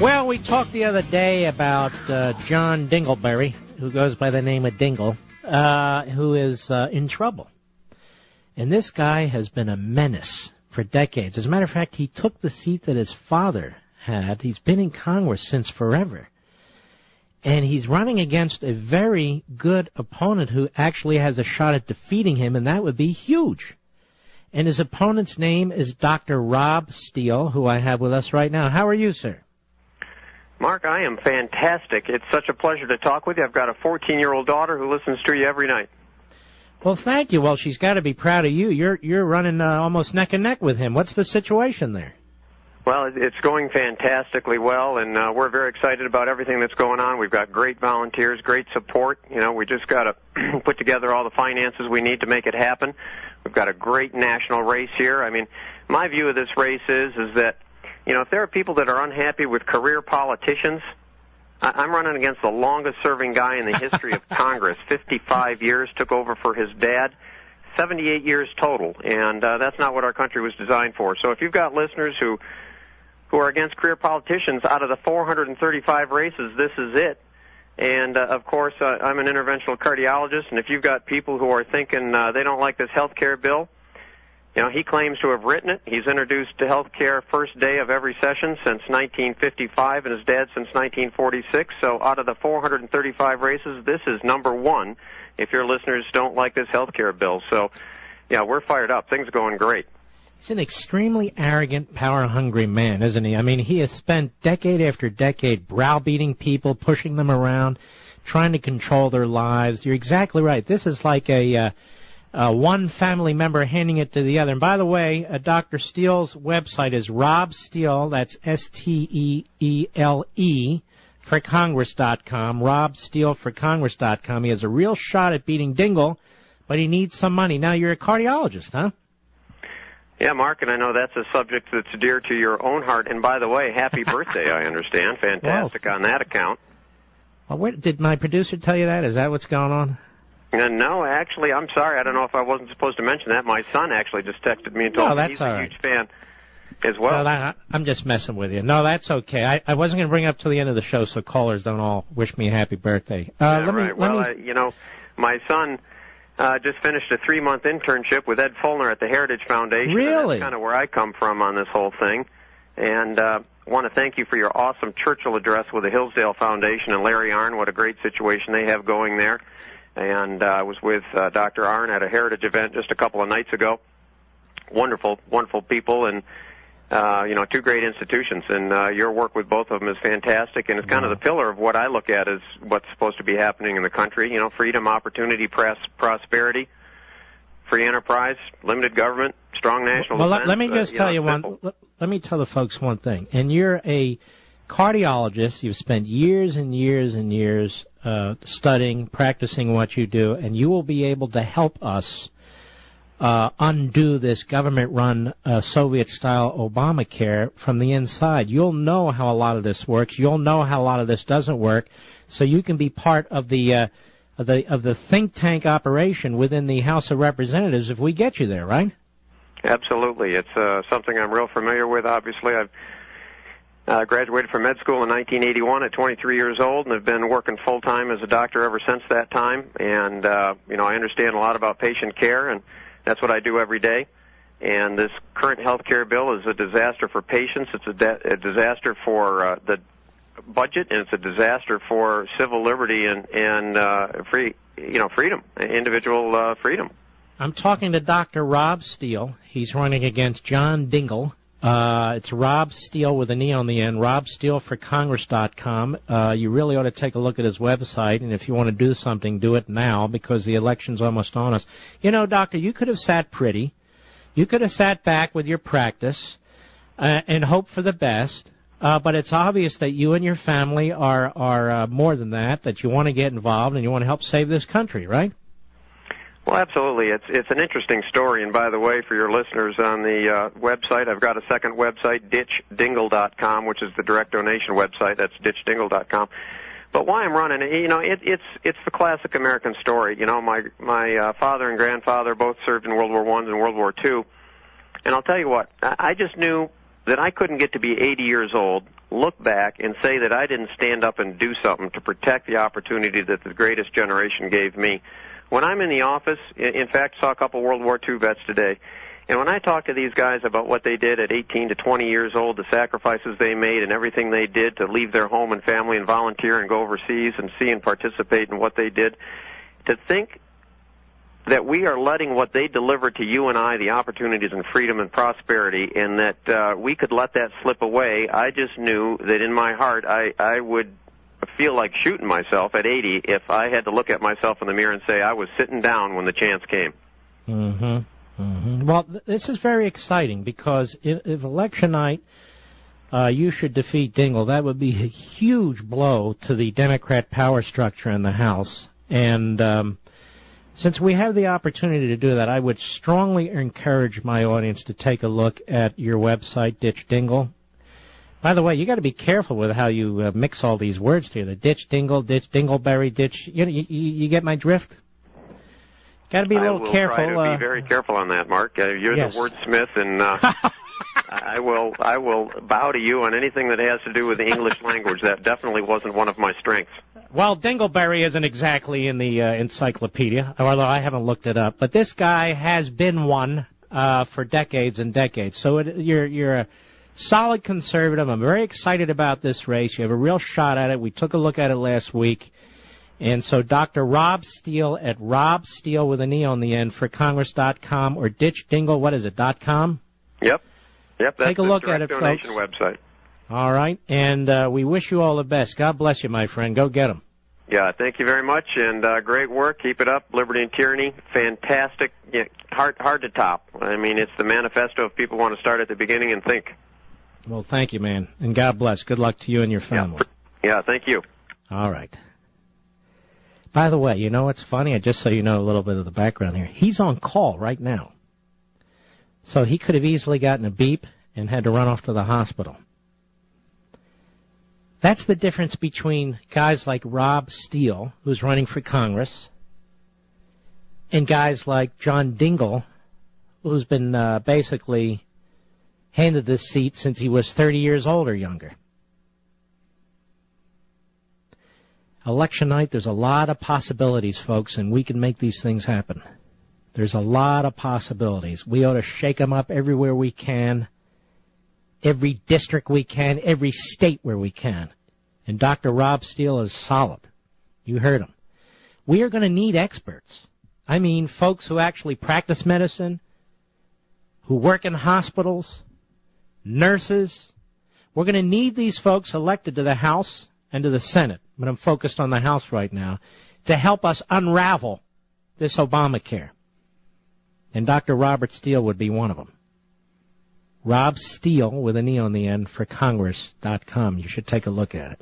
Well, we talked the other day about John Dingleberry, who goes by the name of Dingell, who is in trouble. And this guy has been a menace for decades. As a matter of fact, he took the seat that his father had. He's been in Congress since forever. And he's running against a very good opponent who actually has a shot at defeating him, and that would be huge. And his opponent's name is Dr. Rob Steele, who I have with us right now. How are you, sir? Mark, I am fantastic. It's such a pleasure to talk with you. I've got a 14-year-old daughter who listens to you every night. Well, thank you. Well, she's got to be proud of you. You're running almost neck and neck with him. What's the situation there? Well, it's going fantastically well, and we're very excited about everything that's going on. We've got great volunteers, great support. You know, we just got to put together all the finances we need to make it happen. We've got a great national race here. I mean, my view of this race is that, you know, if there are people that are unhappy with career politicians, I'm running against the longest-serving guy in the history of Congress. 55 years, took over for his dad, 78 years total, and that's not what our country was designed for. So if you've got listeners who are against career politicians, out of the 435 races, this is it. And, of course, I'm an interventional cardiologist, and if you've got people who are thinking they don't like this health care bill, you know, he claims to have written it. He's introduced to health care first day of every session since 1955, and his dad since 1946. So out of the 435 races, this is number one if your listeners don't like this health care bill. So, yeah, we're fired up. Things are going great. He's an extremely arrogant, power-hungry man, isn't he? I mean, he has spent decade after decade browbeating people, pushing them around, trying to control their lives. You're exactly right. This is like one family member handing it to the other. And by the way, Dr. Steele's website is Rob Steele, that's Steele, for Congress.com, RobSteele4Congress.com. He has a real shot at beating Dingell, but he needs some money. Now, you're a cardiologist, huh? Yeah, Mark, and I know that's a subject that's dear to your own heart. And by the way, happy birthday, I understand. Fantastic on that account. Well, did my producer tell you that? Is that what's going on? No, actually, I'm sorry. I don't know if I wasn't supposed to mention that. My son actually just texted me and told me he's a huge fan as well. Well, I'm just messing with you. No, that's okay. I wasn't going to bring it up till the end of the show so callers don't all wish me a happy birthday. You know, my son just finished a 3-month internship with Ed Fulner at the Heritage Foundation. Really? And that's kind of where I come from on this whole thing. And I want to thank you for your awesome Churchill address with the Hillsdale Foundation and Larry Arnn. What a great situation they have going there. And I was with Dr. Arnn at a Heritage event just a couple of nights ago. Wonderful, wonderful people, and, you know, two great institutions. And your work with both of them is fantastic, and it's kind of the pillar of what I look at as what's supposed to be happening in the country. You know, freedom, opportunity, prosperity, free enterprise, limited government, strong national defense. Well, let me just tell you one. Let me tell the folks one thing. And you're a cardiologist. You've spent years and years and years studying, practicing what you do, and you will be able to help us undo this government-run Soviet-style Obamacare from the inside. You'll know how a lot of this works. You'll know how a lot of this doesn't work, so you can be part of the think tank operation within the House of Representatives if we get you there, right? Absolutely. It's something I'm real familiar with. Obviously, I've graduated from med school in 1981 at 23 years old, and have been working full-time as a doctor ever since that time. And, you know, I understand a lot about patient care, and that's what I do every day. And this current health care bill is a disaster for patients. It's a disaster for the budget, and it's a disaster for civil liberty and freedom, individual freedom. I'm talking to Dr. Rob Steele. He's running against John Dingell. It's Rob Steele with an E on the end, RobSteele4Congress.com. You really ought to take a look at his website, and if you want to do something, do it now, because the election's almost on us. You know, Doctor, you could have sat pretty. You could have sat back with your practice and hoped for the best, but it's obvious that you and your family are more than that you want to get involved and you want to help save this country, right? Well, absolutely. It's an interesting story, and by the way, for your listeners on the website, I've got a second website, ditchdingell.com, which is the direct donation website. That's ditchdingell.com. But why I'm running, you know, it's the classic American story. You know, my father and grandfather both served in World War I and World War II, and I'll tell you what, I just knew that I couldn't get to be 80 years old look back and say that I didn't stand up and do something to protect the opportunity that the greatest generation gave me. When I'm in the office, in fact, saw a couple World War II vets today, and when I talk to these guys about what they did at 18 to 20 years old, the sacrifices they made and everything they did to leave their home and family and volunteer and go overseas and see and participate in what they did, to think that we are letting what they delivered to you and I, the opportunities and freedom and prosperity, and that we could let that slip away, I just knew that in my heart I would feel like shooting myself at 80 if I had to look at myself in the mirror and say I was sitting down when the chance came. Mm-hmm. Mm-hmm. Well, this is very exciting because if election night you should defeat Dingell, that would be a huge blow to the Democrat power structure in the House. And since we have the opportunity to do that, I would strongly encourage my audience to take a look at your website, Ditch Dingell. By the way, you got to be careful with how you mix all these words together. Ditch Dingell, Ditch Dingleberry, Ditch. You get my drift? Got to be a little careful. I will try to be very careful on that, Mark. You're yes. the wordsmith, and I will bow to you on anything that has to do with the English language. That definitely wasn't one of my strengths. Well, Dingleberry isn't exactly in the encyclopedia, although I haven't looked it up. But this guy has been one for decades and decades. So you're a solid conservative. I'm very excited about this race. You have a real shot at it. We took a look at it last week. And so Dr. Rob Steele at Rob Steele with an E on the end for Congress.com or Ditch Dingell, what is it, .com? Yep. That's Take a look at it, donation folks. Website. All right. And we wish you all the best. God bless you, my friend. Go get them. Yeah, thank you very much, and great work. Keep it up. Liberty and Tyranny, fantastic. Yeah, hard to top. I mean, it's the manifesto if people want to start at the beginning and think. Well, thank you, man, and God bless. Good luck to you and your family. Yeah, thank you. All right. By the way, you know what's funny? Just so you know a little bit of the background here. He's on call right now. So he could have easily gotten a beep and had to run off to the hospital. That's the difference between guys like Rob Steele, who's running for Congress, and guys like John Dingell, who's been basically handed this seat since he was 30 years old or younger. Election night, there's a lot of possibilities, folks, and we can make these things happen. There's a lot of possibilities. We ought to shake them up everywhere we can, every district we can, every state where we can. And Dr. Rob Steele is solid. You heard him. We are going to need experts. I mean, folks who actually practice medicine, who work in hospitals, nurses. We're going to need these folks elected to the House and to the Senate, but I'm focused on the House right now, to help us unravel this Obamacare. And Dr. Robert Steele would be one of them. Rob Steele with an E on the end for Congress.com. You should take a look at it.